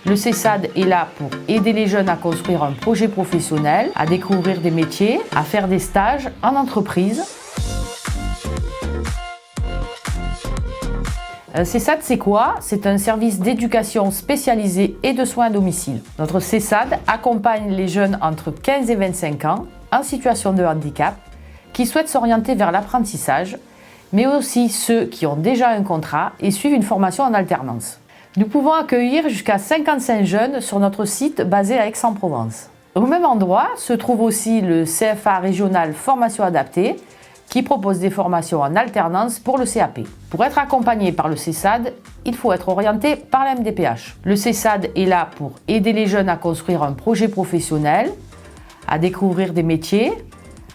Le CESAD est là pour aider les jeunes à construire un projet professionnel, à découvrir des métiers, à faire des stages en entreprise. CESAD, c'est quoi? C'est un service d'éducation spécialisé et de soins à domicile. Notre CESAD accompagne les jeunes entre 15 et 25 ans en situation de handicap qui souhaitent s'orienter vers l'apprentissage, mais aussi ceux qui ont déjà un contrat et suivent une formation en alternance. Nous pouvons accueillir jusqu'à 55 jeunes sur notre site basé à Aix-en-Provence. Au même endroit se trouve aussi le CFA régional formation adaptée qui propose des formations en alternance pour le CAP. Pour être accompagné par le CESAD, il faut être orienté par la MDPH. Le CESAD est là pour aider les jeunes à construire un projet professionnel, à découvrir des métiers,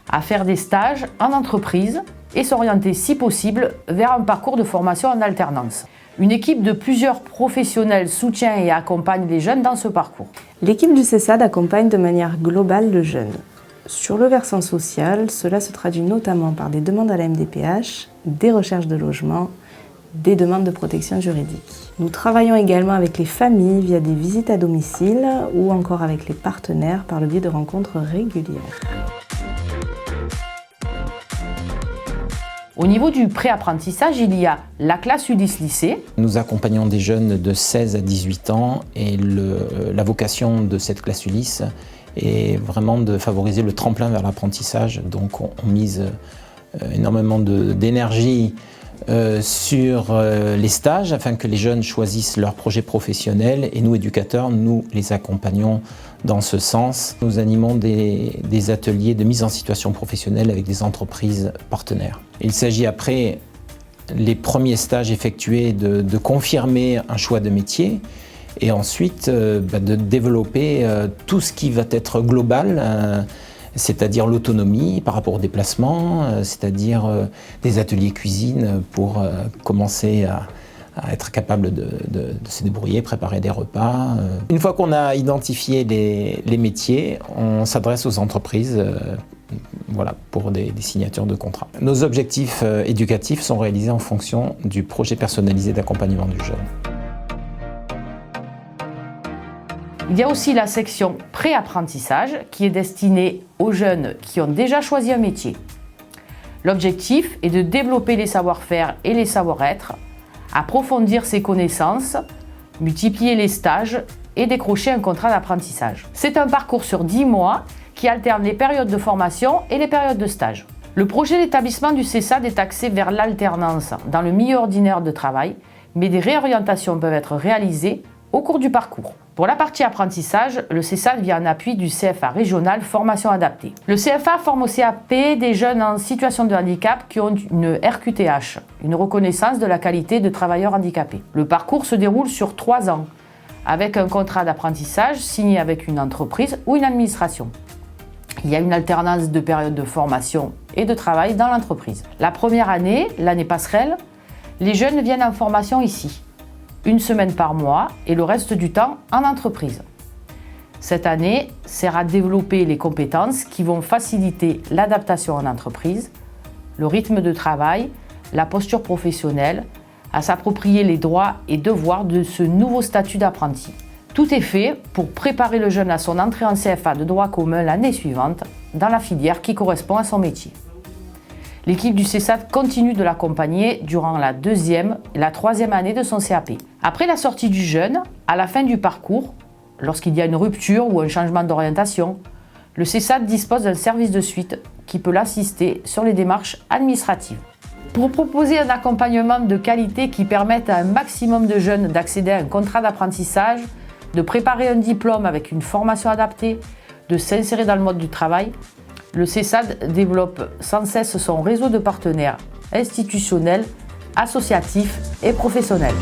à faire des stages en entreprise et s'orienter si possible vers un parcours de formation en alternance. Une équipe de plusieurs professionnels soutient et accompagne les jeunes dans ce parcours. L'équipe du CESAD accompagne de manière globale le jeune. Sur le versant social, cela se traduit notamment par des demandes à la MDPH, des recherches de logement, des demandes de protection juridique. Nous travaillons également avec les familles via des visites à domicile ou encore avec les partenaires par le biais de rencontres régulières. Au niveau du pré-apprentissage, il y a la classe Ulysse lycée. Nous accompagnons des jeunes de 16 à 18 ans et la vocation de cette classe Ulysse est vraiment de favoriser le tremplin vers l'apprentissage. Donc on mise énormément d'énergie sur les stages afin que les jeunes choisissent leur projet professionnel et nous, éducateurs, nous les accompagnons dans ce sens. Nous animons des ateliers de mise en situation professionnelle avec des entreprises partenaires. Il s'agit après les premiers stages effectués de confirmer un choix de métier et ensuite de développer tout ce qui va être global, c'est-à-dire l'autonomie par rapport au déplacement, c'est-à-dire des ateliers cuisine pour commencer à être capable de se débrouiller, préparer des repas. Une fois qu'on a identifié les métiers, on s'adresse aux entreprises pour des signatures de contrats. Nos objectifs éducatifs sont réalisés en fonction du projet personnalisé d'accompagnement du jeune. Il y a aussi la section pré-apprentissage qui est destinée aux jeunes qui ont déjà choisi un métier. L'objectif est de développer les savoir-faire et les savoir-être, approfondir ses connaissances, multiplier les stages et décrocher un contrat d'apprentissage. C'est un parcours sur 10 mois qui alterne les périodes de formation et les périodes de stage. Le projet d'établissement du CESAD est axé vers l'alternance dans le milieu ordinaire de travail, mais des réorientations peuvent être réalisées au cours du parcours. Pour la partie apprentissage, le CESAD vient en appui du CFA régional formation adaptée. Le CFA forme au CAP des jeunes en situation de handicap qui ont une RQTH, une reconnaissance de la qualité de travailleur handicapé. Le parcours se déroule sur 3 ans, avec un contrat d'apprentissage signé avec une entreprise ou une administration. Il y a une alternance de périodes de formation et de travail dans l'entreprise. La première année, l'année passerelle, les jeunes viennent en formation ici. 1 semaine par mois et le reste du temps en entreprise. Cette année sert à développer les compétences qui vont faciliter l'adaptation en entreprise, le rythme de travail, la posture professionnelle, à s'approprier les droits et devoirs de ce nouveau statut d'apprenti. Tout est fait pour préparer le jeune à son entrée en CFA de droit commun l'année suivante dans la filière qui correspond à son métier. L'équipe du CESAD continue de l'accompagner durant la 2e et la 3e année de son CAP. Après la sortie du jeune, à la fin du parcours, lorsqu'il y a une rupture ou un changement d'orientation, le CESAD dispose d'un service de suite qui peut l'assister sur les démarches administratives. Pour proposer un accompagnement de qualité qui permette à un maximum de jeunes d'accéder à un contrat d'apprentissage, de préparer un diplôme avec une formation adaptée, de s'insérer dans le mode du travail, le CESAD développe sans cesse son réseau de partenaires institutionnels, associatifs et professionnels.